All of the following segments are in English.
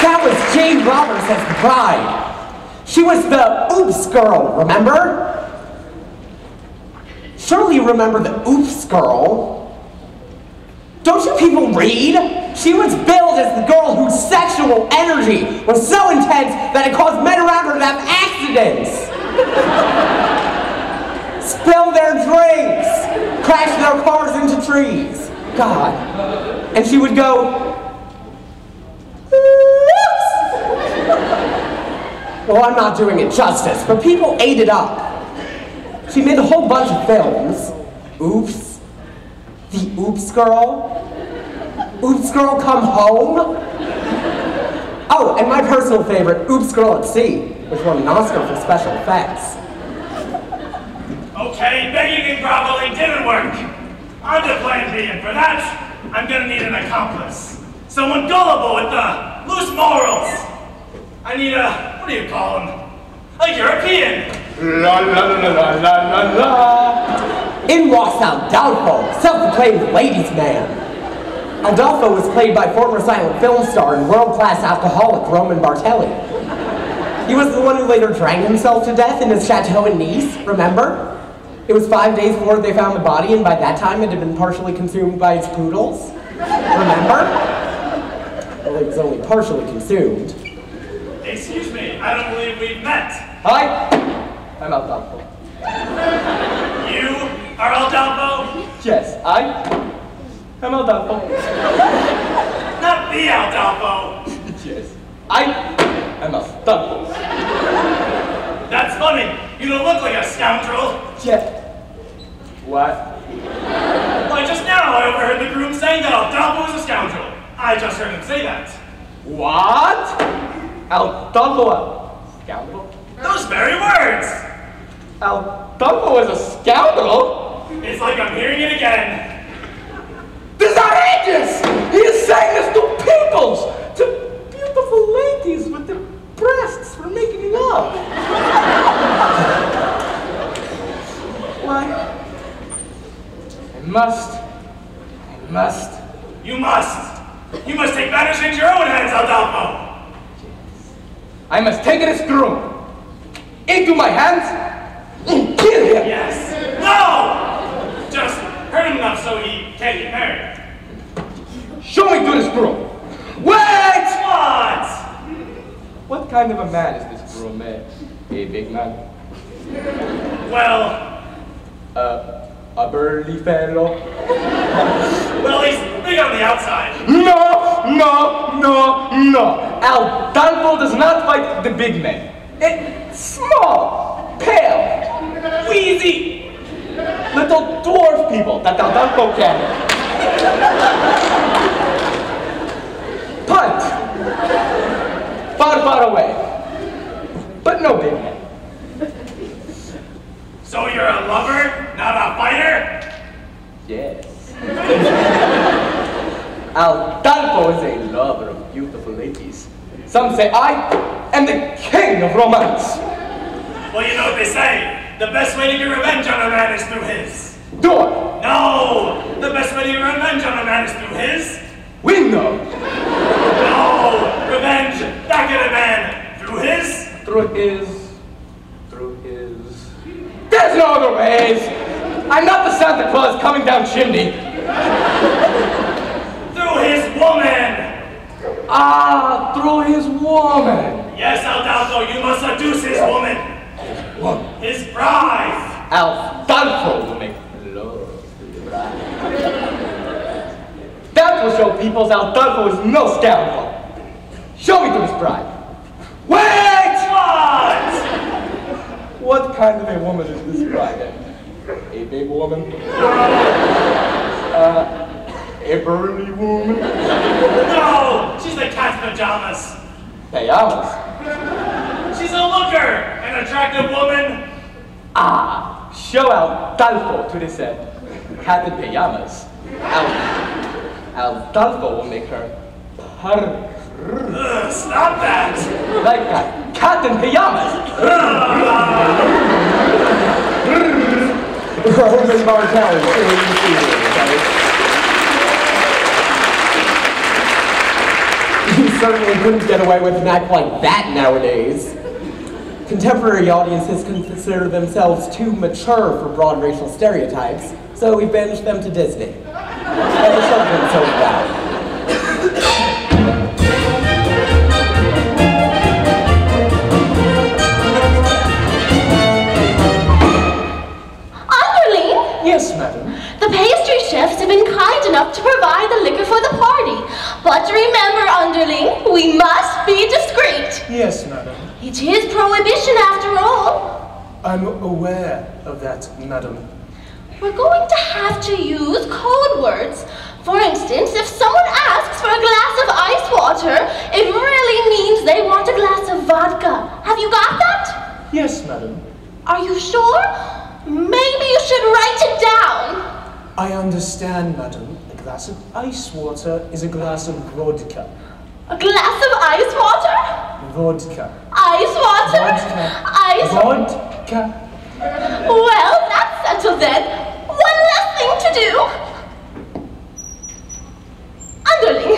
That was Jane Roberts as the bride. She was the Oops girl, remember? Surely you remember the Oops girl. Don't you people read? She was billed as the girl whose sexual energy was so intense that it caused men around her to have accidents. Spill their drinks, crash their cars into trees. God. And she would go, "Oops." Well, I'm not doing it justice, but people ate it up. She made a whole bunch of films. Oops. The Oops Girl. Oops Girl Come Home. Oh, and my personal favorite, Oops Girl at Sea, which won an Oscar for special effects. Okay, begging and groveling didn't work. On to plan B, and for that, I'm gonna need an accomplice. Someone gullible with loose morals. I need what do you call him? A European. La la la la la la la. In walks Aldolfo, self-proclaimed ladies' man. Aldolfo was played by former silent film star and world-class alcoholic Roman Bartelli. He was the one who later drank himself to death in his chateau in Nice, remember? It was 5 days before they found the body, and by that time it had been partially consumed by his poodles. Remember? Well, it was only partially consumed. Excuse me, I don't believe we've met. Hi, I'm Aldolfo. You are Aldolfo? Yes, I'm Aldolfo. Not the Aldolfo. Yes, I'm Aldolfo. That's funny. You don't look like a scoundrel. Yeah. What? Why, just now I overheard the groom saying that Aldolfo was a scoundrel. I just heard him say that. What? Aldolfo a scoundrel? Those very words. Aldolfo is a scoundrel? It's like I'm hearing it again. This is outrageous! He is saying this to peoples! To beautiful ladies with their breasts for making love! Why? I must. You must. You must take matters into your own hands, Aldolfo. I must take this groom into my hands and kill him! Yes. No! Just hurt him enough so he can't get married. Show me to this groom! Wait! What? What kind of a man is this groom, eh? A big man? Well... A burly fellow? Well, he's big on the outside. No! Aldolfo does not fight the big men. It's small, pale, wheezy, little dwarf people that Aldolfo can punt far away, but no big men. So you're a lover, not a fighter? Yes. Aldolfo is a lover of beautiful ladies. Some say I am the king of romance. Well, you know what they say. The best way to get revenge on a man is through his. Door. No! The best way to get revenge on a man is through his. Window. No! Revenge back at a man through his. Through his. There's no other ways. I'm not the Santa Claus coming down chimney. Through his woman. Ah, through his woman. Yes, Aldolfo, you must seduce his woman. Woman. His bride. Aldolfo will make love to the bride. That will show peoples Aldolfo is no scoundrel. Show me to his bride. Wait! What? What kind of a woman is this bride? A big woman? A burly woman? No! She's the cat's pajamas. Pajamas? She's a looker, an attractive woman. Ah, show Aldolfo to this cat in pajamas. Aldolfo will make her purr. Stop that! Like a cat in pajamas. Roman Bartelli, you certainly couldn't get away with an act like that nowadays. Contemporary audiences consider themselves too mature for broad racial stereotypes, so we banished them to Disney. And the children sold it out. Yes, madam. The pastry chefs have been kind enough to provide the liquor for the party. But remember, underling, we must be discreet. Yes, madam. It is prohibition after all. I'm aware of that, madam. We're going to have to use code words. For instance, if someone asks for a glass of ice water, it really means they want a glass of vodka. Have you got that? Yes, madam. Are you sure? Maybe you should write it down. I understand, madam. A glass of ice water is a glass of vodka. A glass of ice water? Vodka. Ice water? Vodka. Ice Vodka. Well, that's settled then. One less thing to do. Underling,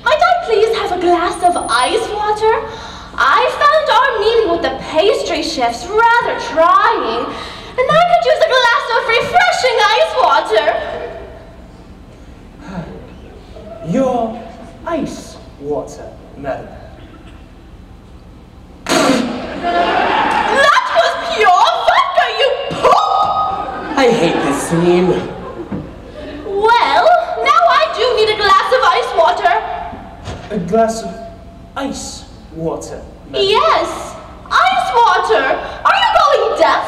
might I please have a glass of ice water? I found our meeting with the pastry chefs rather trying, and I could use a glass of refreshing ice water. Your ice water, madam. That was pure vodka, you poop! I hate this scene. Well, now I do need a glass of ice water. A glass of ice water, madam. Yes, ice water. Are you going deaf?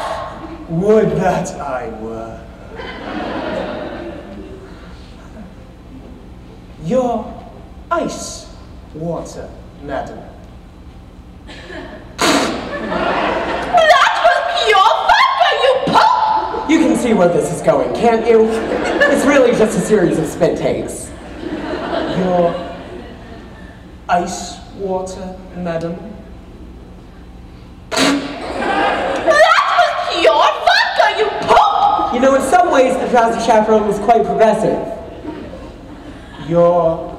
Would that I were. Your ice water, madam. That was pure vodka, you poop! You can see where this is going, can't you? It's really just a series of spit takes. Your ice water, madam. That was pure vodka, you poop! You know, in some ways, the Drowsy Chaperone was quite progressive. Your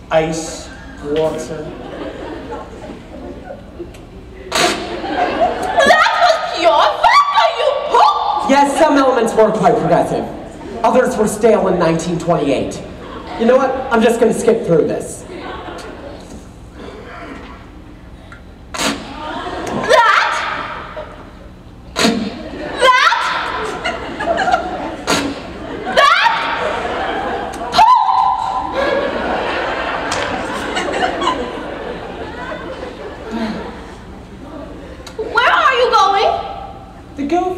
ice water. That was pure vodka, you poop! Yes, some elements were quite progressive. Others were stale in 1928. You know what? I'm just going to skip through this.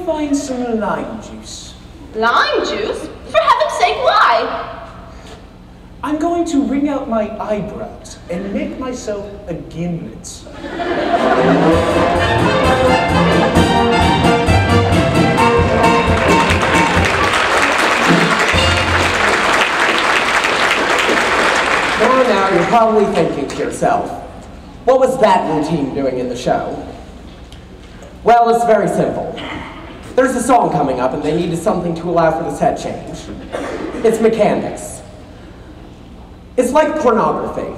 Find some lime juice. Lime juice? For heaven's sake, why? I'm going to wring out my eyebrows and make myself a gimlet. Now, you're probably thinking to yourself, what was that routine doing in the show? Well, it's very simple. There's a song coming up and they needed something to allow for the set change. It's mechanics. It's like pornography.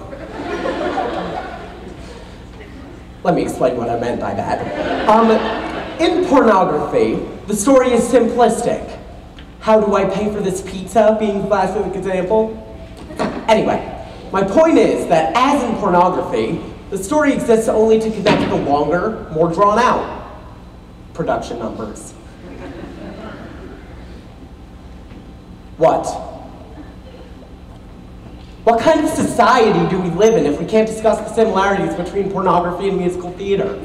Let me explain what I meant by that. In pornography, the story is simplistic. How do I pay for this pizza, being the classic example? Anyway, my point is that as in pornography, the story exists only to connect the longer, more drawn out production numbers. What? What kind of society do we live in if we can't discuss the similarities between pornography and musical theater?